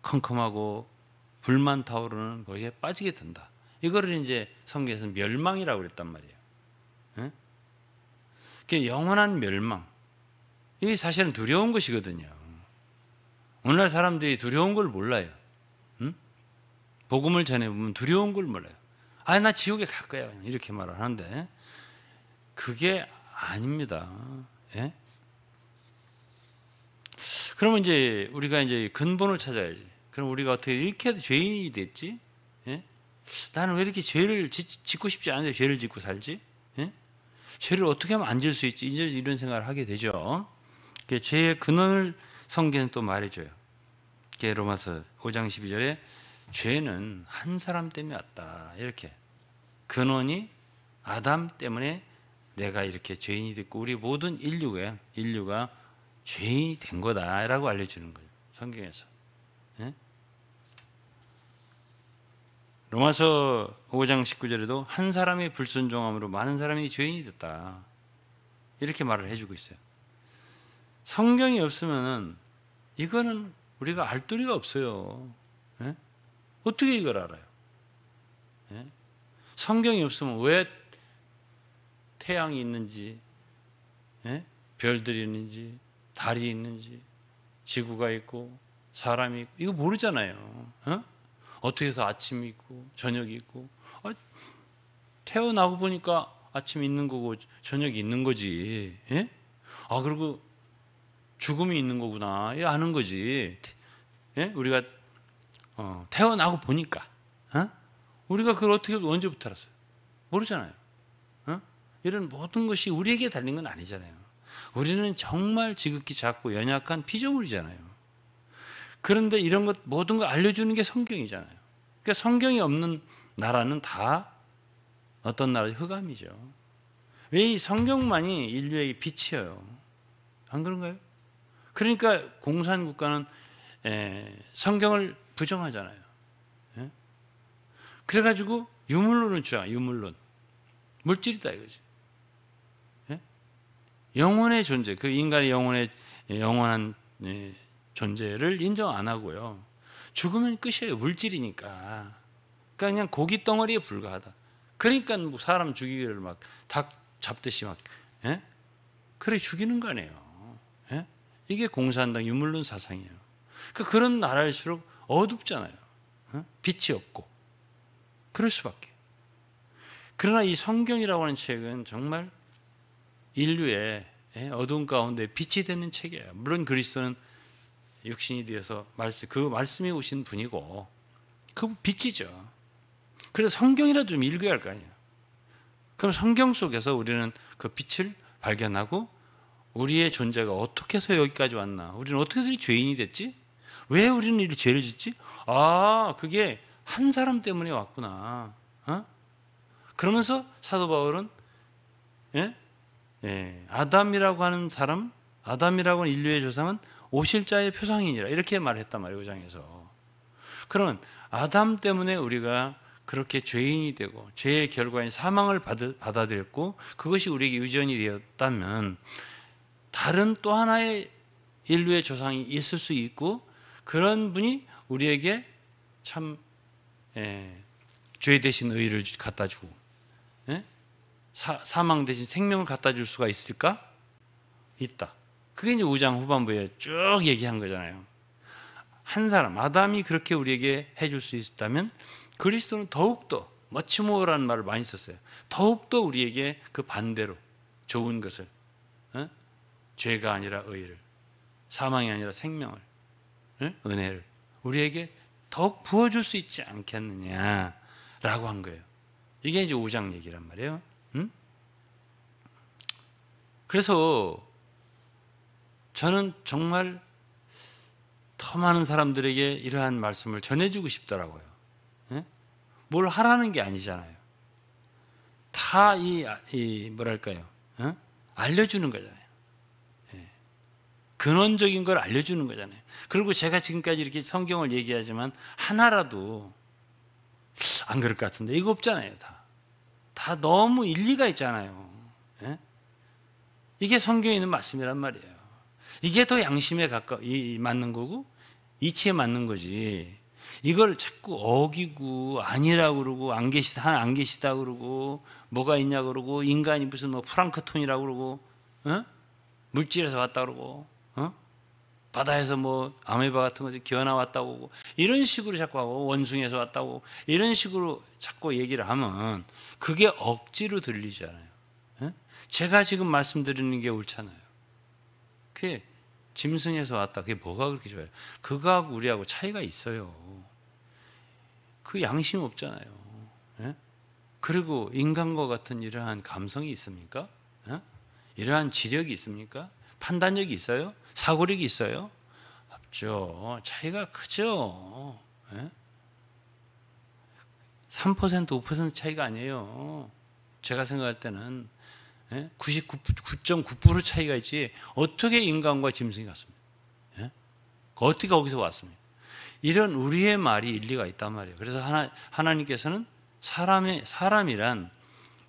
컴컴하고 불만 타오르는 거기에 빠지게 된다. 이거를 이제 성경에서 멸망이라고 그랬단 말이에요. 그게 영원한 멸망. 이게 사실은 두려운 것이거든요. 오늘날 사람들이 두려운 걸 몰라요. 복음을 전해보면 두려운 걸 몰라요. 나 지옥에 갈 거야, 이렇게 말을 하는데 그게 아닙니다. 그러면 이제 우리가 이제 근본을 찾아야지. 그럼 우리가 어떻게 이렇게 죄인이 됐지? 나는 왜 이렇게 죄를 짓고 싶지 않은데 죄를 짓고 살지? 죄를 어떻게 하면 안 질 수 있지? 이제 이런 생각을 하게 되죠. 죄의 근원을 성경은 또 말해줘요. 로마서 5장 12절에 죄는 한 사람 때문에 왔다. 이렇게 근원이 아담 때문에 내가 이렇게 죄인이 됐고 우리 모든 인류가 죄인이 된 거다라고 알려주는 거예요. 성경에서. 예? 로마서 5장 19절에도 한 사람의 불순종함으로 많은 사람이 죄인이 됐다. 이렇게 말을 해주고 있어요. 성경이 없으면은 이거는 우리가 알 도리가 없어요. 예? 어떻게 이걸 알아요? 예? 성경이 없으면 왜 태양이 있는지, 예? 별들이 있는지, 달이 있는지, 지구가 있고 사람이 있고 이거 모르잖아요. 어? 어떻게 해서 아침이 있고 저녁이 있고 태어나고 보니까 아침이 있는 거고 저녁이 있는 거지. 예? 그리고 죽음이 있는 거구나. 이 아는 거지. 예? 우리가 태어나고 보니까 우리가 그걸 어떻게 언제부터 알았어요? 모르잖아요. 이런 모든 것이 우리에게 달린 건 아니잖아요. 우리는 정말 지극히 작고 연약한 피조물이잖아요. 그런데 이런 것 모든 걸 알려주는 게 성경이잖아요. 그러니까 성경이 없는 나라는 다 어떤 나라의 흑암이죠. 왜 이 성경만이 인류에게 빛이에요? 안 그런가요? 그러니까 공산국가는 성경을 부정하잖아요. 예? 그래가지고 유물론을 주장, 유물론. 물질이다 이거지. 예? 영혼의 존재, 그 인간의 영원한 존재를 인정 안 하고요. 죽으면 끝이에요. 물질이니까. 그러니까 그냥 고기 덩어리에 불과하다. 그러니까 뭐 사람 죽이기를 막 닭 잡듯이 막 그래 죽이는 거 아니에요. 예? 이게 공산당 유물론 사상이에요. 그러니까 그런 나라일수록 어둡잖아요. 빛이 없고 그럴 수밖에. 그러나 이 성경이라고 하는 책은 정말 인류의 어두운 가운데 빛이 되는 책이에요. 물론 그리스도는 육신이 되어서 그 말씀이 오신 분이고 그 빛이죠. 그래서 성경이라도 좀 읽어야 할 거 아니에요. 그럼 성경 속에서 우리는 그 빛을 발견하고 우리의 존재가 어떻게 해서 여기까지 왔나? 우리는 어떻게 해서 죄인이 됐지? 왜 우리는 이 죄를 짓지? 그게 한 사람 때문에 왔구나. 그러면서 사도 바울은 아담이라고 하는 사람, 아담이라고 하는 인류의 조상은 오실 자의 표상이니라 이렇게 말했단 말이에요. 5장에서. 그러면 아담 때문에 우리가 그렇게 죄인이 되고 죄의 결과인 사망을 받아들였고 그것이 우리에게 유전이 되었다면 다른 또 하나의 인류의 조상이 있을 수 있고 그런 분이 우리에게 참 죄 대신 의를 갖다 주고 사망 대신 생명을 갖다 줄 수가 있을까? 있다. 그게 이제 5장 후반부에 쭉 얘기한 거잖아요. 한 사람, 아담이 그렇게 우리에게 해줄 수 있었다면 그리스도는 더욱더 머치모어라는 말을 많이 썼어요. 더욱더 우리에게 그 반대로 좋은 것을 죄가 아니라 의를, 사망이 아니라 생명을, 은혜를 우리에게 더욱 부어줄 수 있지 않겠느냐라고 한 거예요. 이게 이제 5장 얘기란 말이에요. 그래서 저는 정말 더 많은 사람들에게 이러한 말씀을 전해주고 싶더라고요. 뭘 하라는 게 아니잖아요. 다 뭐랄까요? 알려주는 거잖아요. 근원적인 걸 알려주는 거잖아요. 그리고 제가 지금까지 이렇게 성경을 얘기하지만 하나라도 안 그럴 것 같은데 이거 없잖아요. 다 너무 일리가 있잖아요. 이게 성경에 있는 말씀이란 말이에요. 이게 더 양심에 맞는 거고 이치에 맞는 거지. 이걸 자꾸 어기고 아니라고 그러고 안 계시다 그러고 뭐가 있냐 그러고 인간이 무슨 뭐 프랑크톤이라고 그러고 물질에서 왔다 그러고 바다에서 뭐 아메바 같은 거 기어나 왔다고 하고 이런 식으로 자꾸 하고 원숭이에서 왔다고 이런 식으로 자꾸 얘기를 하면 그게 억지로 들리잖아요. 제가 지금 말씀드리는 게 옳잖아요. 그게 짐승에서 왔다. 그게 뭐가 그렇게 좋아요? 그거하고 우리하고 차이가 있어요. 그 양심 없잖아요. 그리고 인간과 같은 이러한 감성이 있습니까? 이러한 지력이 있습니까? 판단력이 있어요? 사고력이 있어요? 없죠. 차이가 크죠. 3%, 5% 차이가 아니에요. 제가 생각할 때는 99.9% 차이가 있지 어떻게 인간과 짐승이 같습니까? 예? 어떻게 거기서 왔습니까? 이런 우리의 말이 일리가 있단 말이에요. 그래서 하나님께서는 사람이란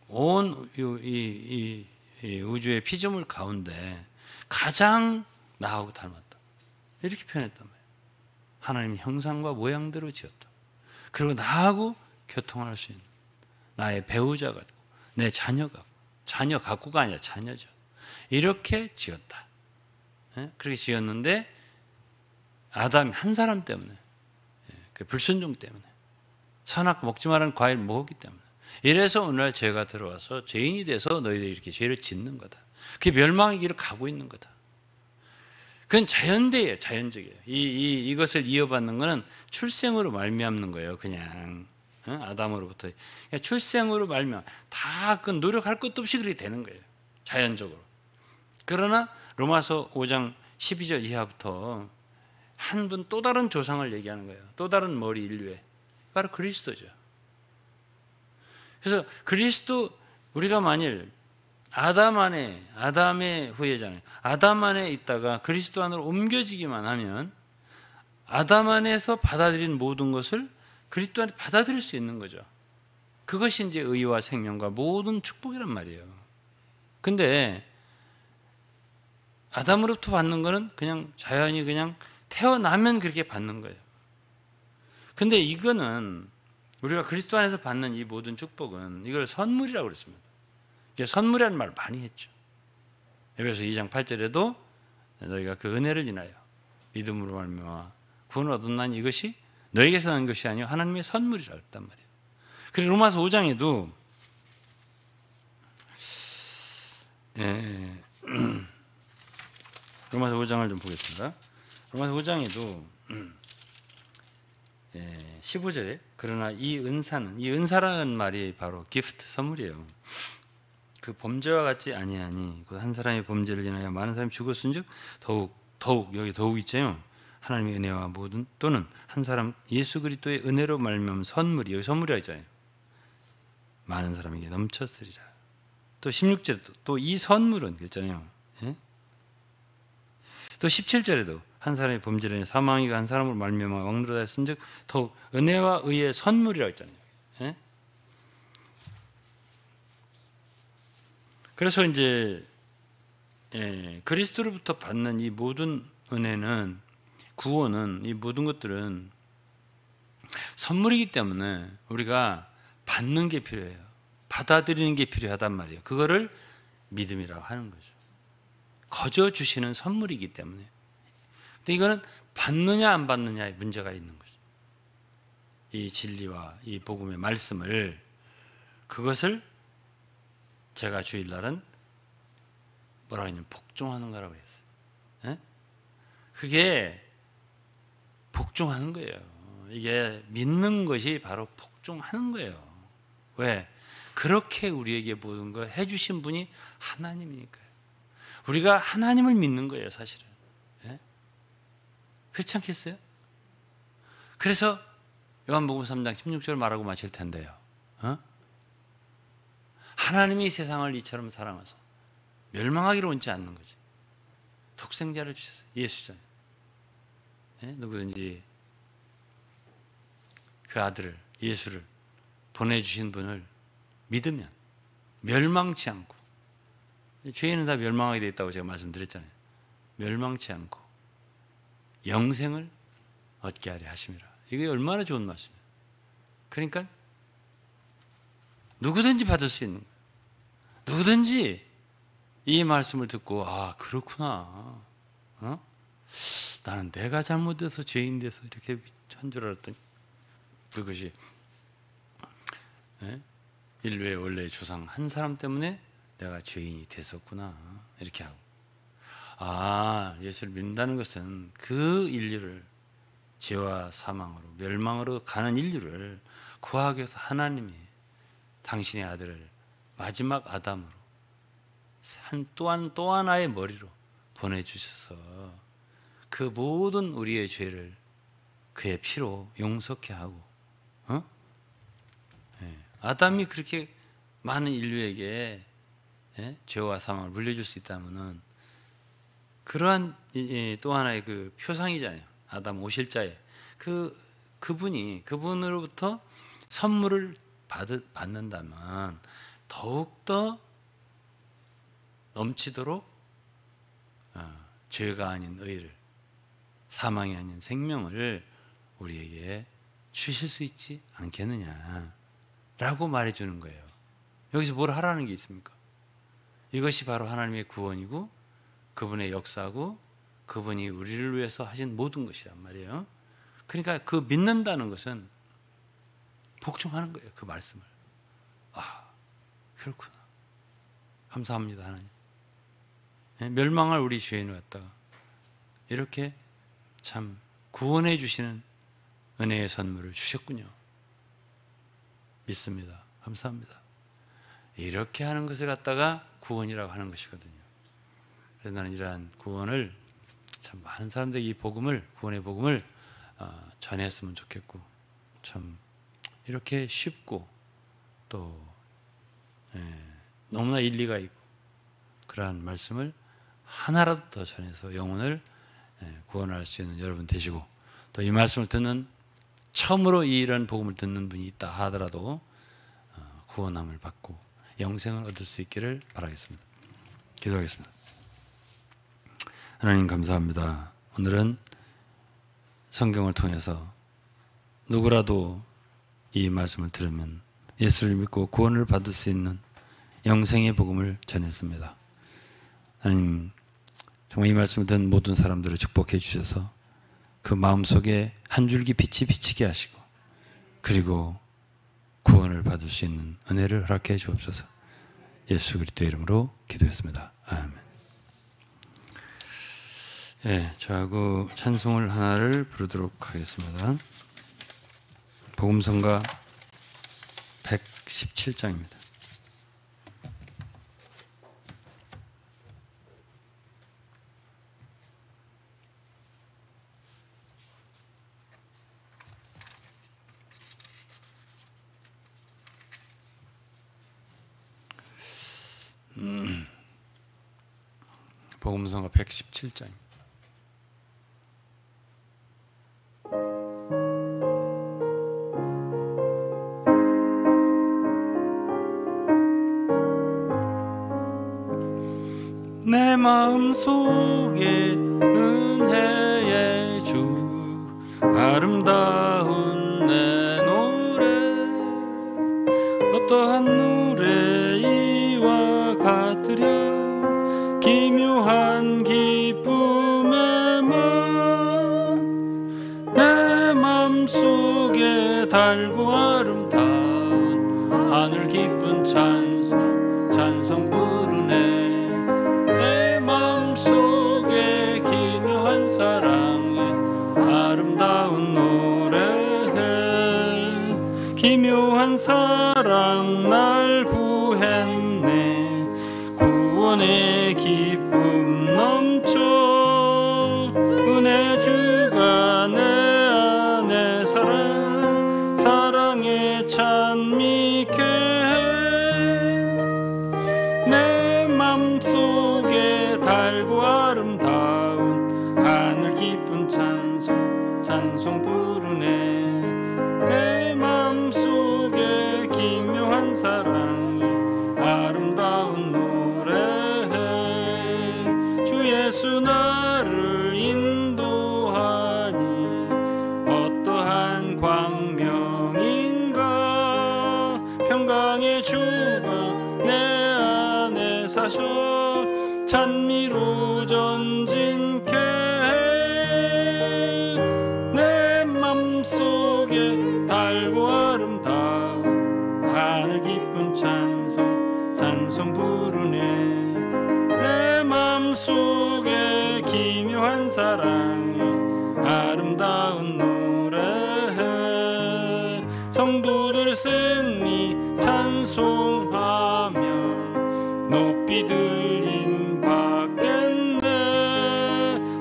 온 이 우주의 피조물 가운데 가장 나하고 닮았다. 이렇게 표현했단 말이에요. 하나님 형상과 모양대로 지었다. 그리고 나하고 교통할 수 있는 나의 배우자가 되고 내 자녀가 자녀 가꾸가 아니라 자녀죠. 이렇게 지었다. 그렇게 지었는데 아담 한 사람 때문에 그 불순종 때문에 선악 먹지 말라는 과일 먹었기 때문에 이래서 오늘날 죄가 들어와서 죄인이 돼서 너희들이 이렇게 죄를 짓는 거다. 그게 멸망의 길을 가고 있는 거다. 그건 자연대예요. 자연적이에요. 이것을 이어받는 것은 출생으로 말미암는 거예요. 그냥 아담으로부터 출생으로 말미암 다 그 노력할 것도 없이 그렇게 되는 거예요. 자연적으로. 그러나 로마서 5장 12절 이하부터 한 분 또 다른 조상을 얘기하는 거예요. 또 다른 머리 인류의 바로 그리스도죠. 그래서 그리스도 우리가 만일 아담의 후예잖아요. 아담 안에 있다가 그리스도 안으로 옮겨지기만 하면 아담 안에서 받아들인 모든 것을 그리스도 안에 받아들일 수 있는 거죠. 그것이 이제 의와 생명과 모든 축복이란 말이에요. 근데 아담으로부터 받는 거는 그냥 자연히 그냥 태어나면 그렇게 받는 거예요. 근데 이거는 우리가 그리스도 안에서 받는 이 모든 축복은 이걸 선물이라고 그랬습니다. 선물이라는 말을 많이 했죠. 에베소 2장 8절에도 너희가 그 은혜를 인하여 믿음으로 말미암아 구원을 얻었나니 이것이 너희에게서 난 것이 아니요 하나님의 선물이라고 했단 말이에요. 그리고 로마서 5장에도 로마서 5장을 좀 보겠습니다. 로마서 5장에도 15절에 그러나 이 은사라는 말이 바로 기프트, 선물이에요. 그 범죄와 같지 아니하니 곧 한 사람의 범죄를 인하여 많은 사람이 죽었은즉 더욱 여기 더욱 있잖아요. 하나님의 은혜와 모든 또는 한 사람 예수 그리스도의 은혜로 말미암은 선물이 여기 선물이라 있잖아요. 많은 사람에게 넘쳤으리라. 또 16절에 또 이 선물은 그랬잖아요. 예? 또 17절에도 한 사람의 범죄를 인해 사망이 한 사람으로 말미암아 왕노릇 하였은즉 더욱 은혜와 의의 선물이라고 했잖아요. 예? 그래서 이제 그리스도로부터 받는 이 모든 은혜는 구원은 이 모든 것들은 선물이기 때문에 우리가 받는 게 필요해요. 받아들이는 게 필요하단 말이에요. 그거를 믿음이라고 하는 거죠. 거저 주시는 선물이기 때문에. 근데 이거는 받느냐 안 받느냐의 문제가 있는 거죠. 이 진리와 이 복음의 말씀을 그것을 제가 주일날은 뭐라고 했냐면 복종하는 거라고 했어요. 예? 그게 복종하는 거예요. 이게 믿는 것이 바로 복종하는 거예요. 왜? 그렇게 우리에게 모든 걸 해주신 분이 하나님이니까요. 우리가 하나님을 믿는 거예요, 사실은. 예? 그렇지 않겠어요? 그래서 요한복음 3장 16절 말하고 마칠 텐데요. 하나님이 세상을 이처럼 사랑하사 멸망하기를 원치 않는 거지. 독생자를 주셨어요. 예수잖아요. 예? 누구든지 그 아들을 예수를 보내주신 분을 믿으면 멸망치 않고 죄인은 다 멸망하게 되어 있다고 제가 말씀드렸잖아요. 멸망치 않고 영생을 얻게 하려 하심이라. 이게 얼마나 좋은 말씀이에요. 그러니까 누구든지 받을 수 있는 거예요. 누구든지 이 말씀을 듣고 아 그렇구나. 나는 내가 잘못돼서 죄인 돼서 이렇게 한 줄 알았더니 그것이 인류의 원래의 조상 한 사람 때문에 내가 죄인이 됐었구나. 이렇게 하고 예수를 믿는다는 것은 그 인류를 죄와 사망으로 멸망으로 가는 인류를 구하기 위해서 하나님이 당신의 아들을 마지막 아담으로 또 하나의 머리로 보내주셔서 그 모든 우리의 죄를 그의 피로 용서케 하고 아담이 그렇게 많은 인류에게 죄와 사망을 물려줄 수 있다면은 그러한 또 하나의 그 표상이잖아요. 아담 오실자의 그분으로부터 선물을 받는다면 더욱더 넘치도록 죄가 아닌 의를, 사망이 아닌 생명을 우리에게 주실 수 있지 않겠느냐라고 말해주는 거예요. 여기서 뭘 하라는 게 있습니까? 이것이 바로 하나님의 구원이고 그분의 역사고 그분이 우리를 위해서 하신 모든 것이란 말이에요. 그러니까 그 믿는다는 것은 복종하는 거예요. 그 말씀을. 그렇구나. 감사합니다, 하나님. 멸망할 우리 죄인을 갖다가 이렇게 참 구원해 주시는 은혜의 선물을 주셨군요. 믿습니다. 감사합니다. 이렇게 하는 것을 갖다가 구원이라고 하는 것이거든요. 그래서 나는 이러한 구원을 참 많은 사람들에게 이 복음을, 구원의 복음을 전했으면 좋겠고, 참 이렇게 쉽고 또 너무나 일리가 있고 그러한 말씀을 하나라도 더 전해서 영혼을 구원할 수 있는 여러분 되시고, 또 이 말씀을 듣는, 처음으로 이런 복음을 듣는 분이 있다 하더라도 구원함을 받고 영생을 얻을 수 있기를 바라겠습니다. 기도하겠습니다. 하나님 감사합니다. 오늘은 성경을 통해서 누구라도 이 말씀을 들으면 예수를 믿고 구원을 받을 수 있는 영생의 복음을 전했습니다. 하나님, 정말 이 말씀을 듣는 모든 사람들을 축복해 주셔서 그 마음속에 한 줄기 빛이 비치게 하시고, 그리고 구원을 받을 수 있는 은혜를 허락해 주옵소서. 예수 그리스도의 이름으로 기도했습니다. 아멘. 저하고 찬송을 하나를 부르도록 하겠습니다. 복음성가 117장입니다. 복음성가 117장. 내 마음속에 은혜의 주, 아름다운 내 노래, 어떠한 노래 이와 같으랴. 기묘한 기쁨의 마음, 내 맘속에 달고 아름다운 하늘 기쁜 찬송 부르네. 내 맘속에 기묘한 사랑에 아름다운 노래, 기묘한 사랑 날 구했네. 구원의 기쁨 넘쳐 은혜 주가 내 안에 살아 사랑에 찬미케 해. 내 맘속에 달고 아름다운 하늘 기쁜 찬송 부르네. 내 맘속에 기묘한 사랑에 아름다운 노래, 주 예수 나를 인도하니 어떠한 광명인가. 평강의 주가 내 안에 사셔 찬미로 전진케 해. 내 맘속에 달고 아름다운 하늘 기쁜 찬송 부르네. 내 맘속에 기묘한 사랑에 아름다운 노래, 성도들 승리 찬송하며 높이 들림 받겠네.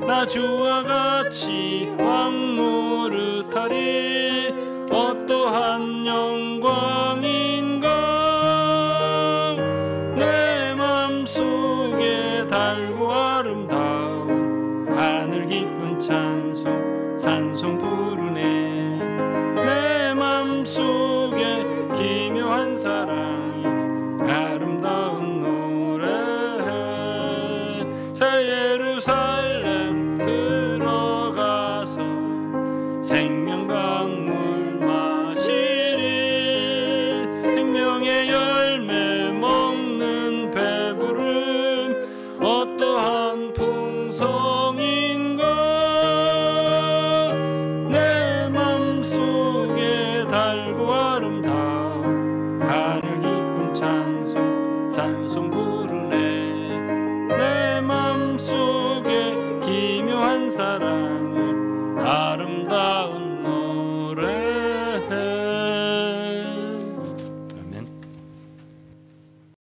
나 주와 같이 왕 노릇하리 어떠한 영광인가. 내 맘 아름다운 하늘 깊은 찬송 부르네. 내 맘속에 기묘한 사랑이 아름다운 노래. 새 예루살렘 들어가서 생명강물 마시리. 생명의 열매 먹는 배부름 어떠한 풍성인가. 내 맘속에 달고 아름다운 하늘 깊은 찬송 부르네. 내 맘속에 기묘한 사랑